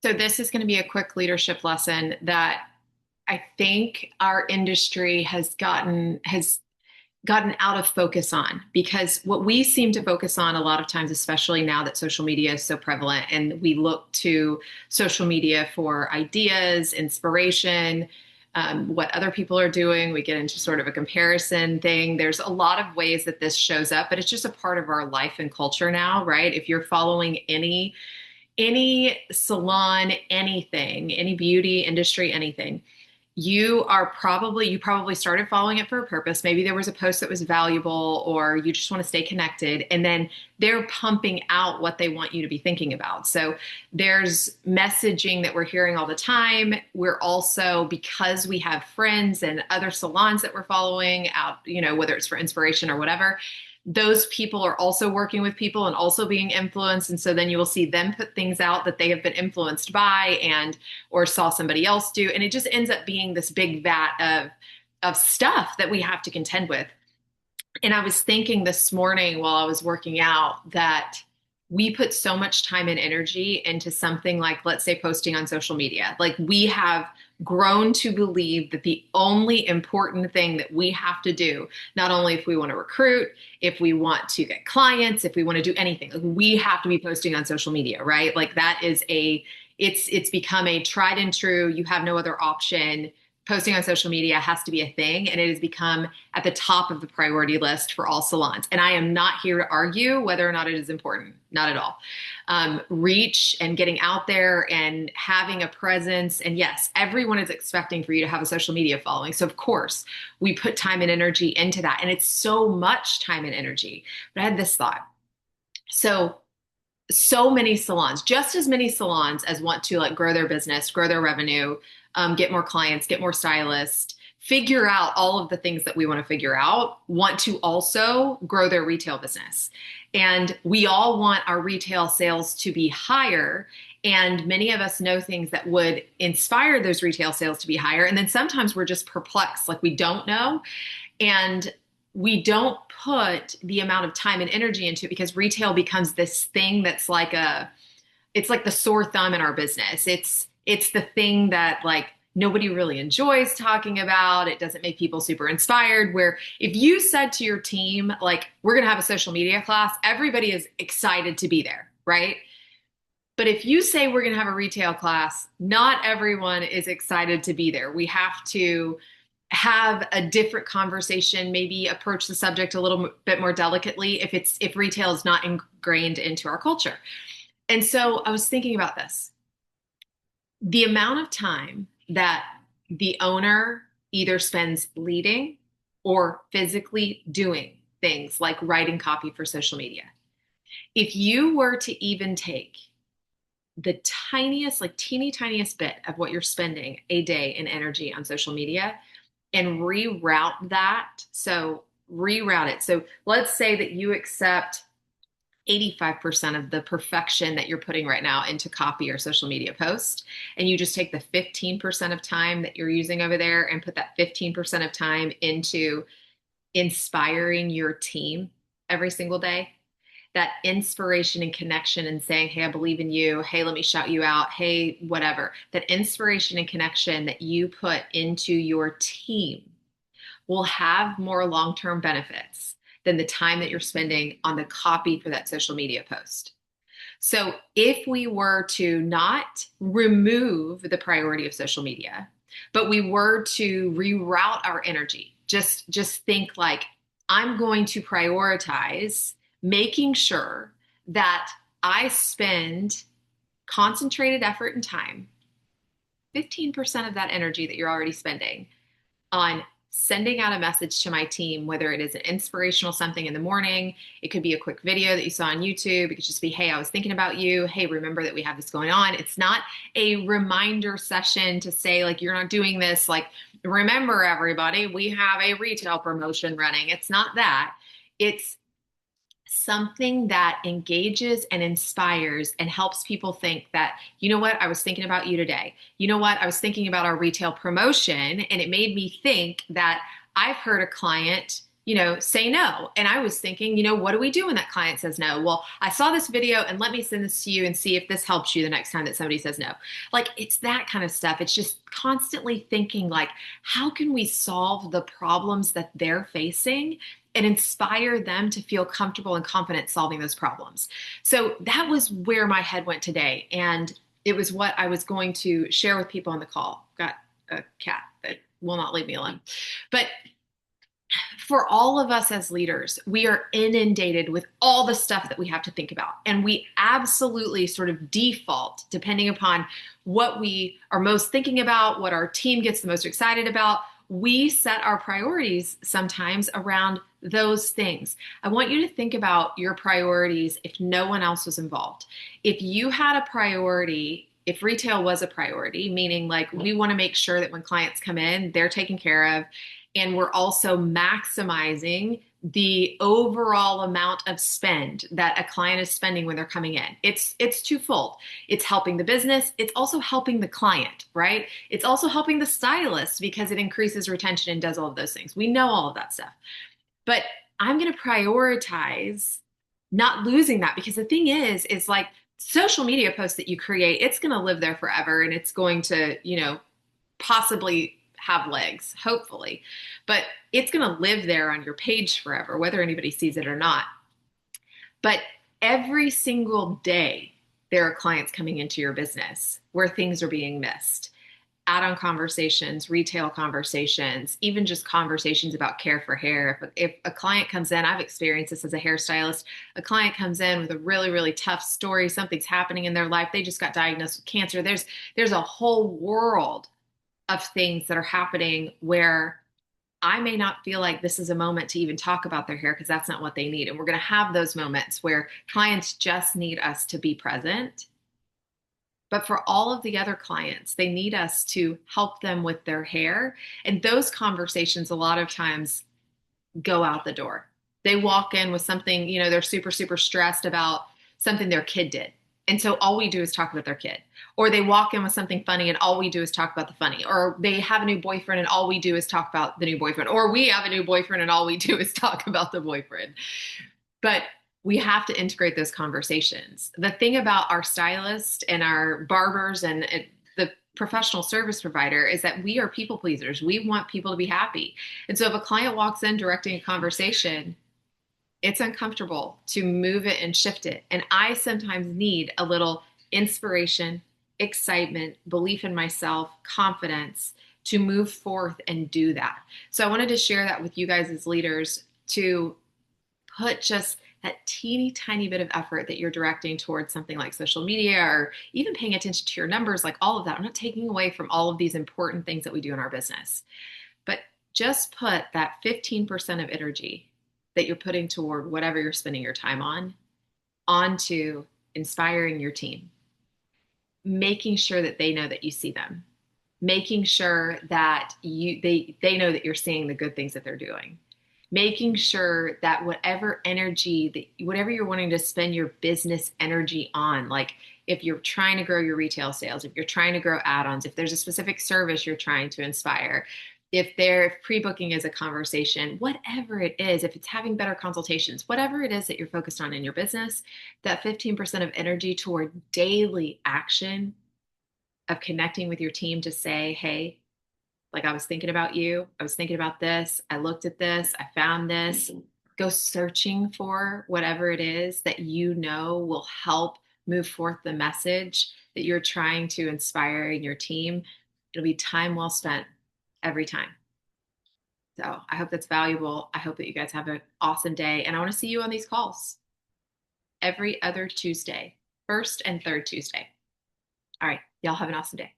So this is going to be a quick leadership lesson that I think our industry has gotten out of focus on, because what we seem to focus on a lot of times, especially now that social media is so prevalent and we look to social media for ideas, inspiration, what other people are doing. We get into sort of a comparison thing. There's a lot of ways that this shows up, but it's just a part of our life and culture now, right? If you're following any salon, anything, any beauty industry, anything, you probably started following it for a purpose. Maybe there was a post that was valuable, or you just want to stay connected. And then they're pumping out what they want you to be thinking about. So there's messaging that we're hearing all the time. We're also, because we have friends and other salons that we're following out, whether it's for inspiration or whatever, those people are also working with people and also being influenced. And so then you will see them put things out that they have been influenced by and or saw somebody else do. And it just ends up being this big vat of stuff that we have to contend with. And I was thinking this morning while I was working out that we put so much time and energy into something like, let's say, posting on social media. Like, we have grown to believe that the only important thing that we have to do, not only if we want to recruit, if we want to get clients, if we want to do anything, like, we have to be posting on social media, right? Like, that is it's become a tried and true, you have no other option. Posting on social media has to be a thing, and it has become at the top of the priority list for all salons. And I am not here to argue whether or not it is important, not at all. Reach and getting out there and having a presence. And yes, everyone is expecting for you to have a social media following. So of course, we put time and energy into that. And it's so much time and energy. But I had this thought. So many salons, just as many salons as want to like grow their business, grow their revenue, get more clients, get more stylists, figure out all of the things that we want to figure out, want to also grow their retail business. And we all want our retail sales to be higher. And many of us know things that would inspire those retail sales to be higher. And then sometimes we're just perplexed, like we don't know. And we don't put the amount of time and energy into it, because retail becomes this thing that's it's like the sore thumb in our business. It's the thing that like nobody really enjoys talking about. It doesn't make people super inspired. Where if you said to your team, like, we're going to have a social media class, everybody is excited to be there, right? But if you say we're going to have a retail class, not everyone is excited to be there. We have to have a different conversation, maybe approach the subject a little bit more delicately if retail is not ingrained into our culture. And so I was thinking about this. The amount of time that the owner either spends leading or physically doing things like writing copy for social media. If you were to even take the tiniest, like teeny tiniest bit of what you're spending a day in energy on social media and reroute that. So reroute it. So let's say that you accept 85% of the perfection that you're putting right now into copy or social media post, and you just take the 15% of time that you're using over there and put that 15% of time into inspiring your team every single day. That inspiration and connection and saying, hey, I believe in you. Hey, let me shout you out. Hey, whatever. That inspiration and connection that you put into your team will have more long-term benefits than the time that you're spending on the copy for that social media post. So if we were to not remove the priority of social media, but we were to reroute our energy, just think like, I'm going to prioritize making sure that I spend concentrated effort and time, 15% of that energy that you're already spending, on sending out a message to my team, whether it is an inspirational something in the morning, it could be a quick video that you saw on YouTube, it could just be, hey, I was thinking about you, hey, remember that we have this going on. It's not a reminder session to say, like, you're not doing this, like, remember everybody, we have a retail promotion running. It's not that. It's something that engages and inspires and helps people think that, you know what, I was thinking about you today. You know what, I was thinking about our retail promotion, and it made me think that I've heard a client, say no. And I was thinking, what do we do when that client says no? Well, I saw this video and let me send this to you and see if this helps you the next time that somebody says no. Like it's that kind of stuff. It's just constantly thinking like, how can we solve the problems that they're facing and inspire them to feel comfortable and confident solving those problems? So that was where my head went today. And it was what I was going to share with people on the call. Got a cat that will not leave me alone. But for all of us as leaders, we are inundated with all the stuff that we have to think about. And we absolutely sort of default, depending upon what we are most thinking about, what our team gets the most excited about. We set our priorities sometimes around those things. I want you to think about your priorities if no one else was involved. If you had a priority, if retail was a priority, meaning like we want to make sure that when clients come in, they're taken care of, and we're also maximizing the overall amount of spend that a client is spending when they're coming in. It's twofold. It's helping the business. It's also helping the client, right? It's also helping the stylist because it increases retention and does all of those things. We know all of that stuff. But I'm going to prioritize not losing that, because the thing is like social media posts that you create, it's going to live there forever, and it's going to, possibly have legs, hopefully, but it's going to live there on your page forever, whether anybody sees it or not. But every single day, there are clients coming into your business where things are being missed. Add-on conversations, retail conversations, even just conversations about care for hair. If a client comes in, I've experienced this as a hairstylist, a client comes in with a really, really tough story, something's happening in their life, they just got diagnosed with cancer. There's a whole world of things that are happening where I may not feel like this is a moment to even talk about their hair because that's not what they need. And we're going to have those moments where clients just need us to be present. But for all of the other clients, they need us to help them with their hair. And those conversations a lot of times go out the door. They walk in with something, they're super, super stressed about something their kid did. And so all we do is talk about their kid. Or they walk in with something funny and all we do is talk about the funny. Or they have a new boyfriend and all we do is talk about the new boyfriend. Or we have a new boyfriend and all we do is talk about the boyfriend. But we have to integrate those conversations. The thing about our stylists and our barbers and the professional service provider is that we are people pleasers. We want people to be happy. And so if a client walks in directing a conversation, it's uncomfortable to move it and shift it. And I sometimes need a little inspiration, excitement, belief in myself, confidence to move forth and do that. So I wanted to share that with you guys as leaders, to put just that teeny tiny bit of effort that you're directing towards something like social media, or even paying attention to your numbers, like all of that. I'm not taking away from all of these important things that we do in our business, but just put that 15% of energy that you're putting toward whatever you're spending your time on onto inspiring your team, making sure that they know that you see them, making sure that they know that you're seeing the good things that they're doing, making sure that whatever whatever you're wanting to spend your business energy on, like if you're trying to grow your retail sales, if you're trying to grow add-ons, if there's a specific service you're trying to inspire, if pre-booking is a conversation, whatever it is, if it's having better consultations, whatever it is that you're focused on in your business, that 15% of energy toward daily action of connecting with your team to say, hey, like I was thinking about you. I was thinking about this. I looked at this. I found this. Go searching for whatever it is that will help move forth the message that you're trying to inspire in your team. It'll be time well spent every time. So I hope that's valuable. I hope that you guys have an awesome day. And I want to see you on these calls every other Tuesday, first and third Tuesday. All right. Y'all have an awesome day.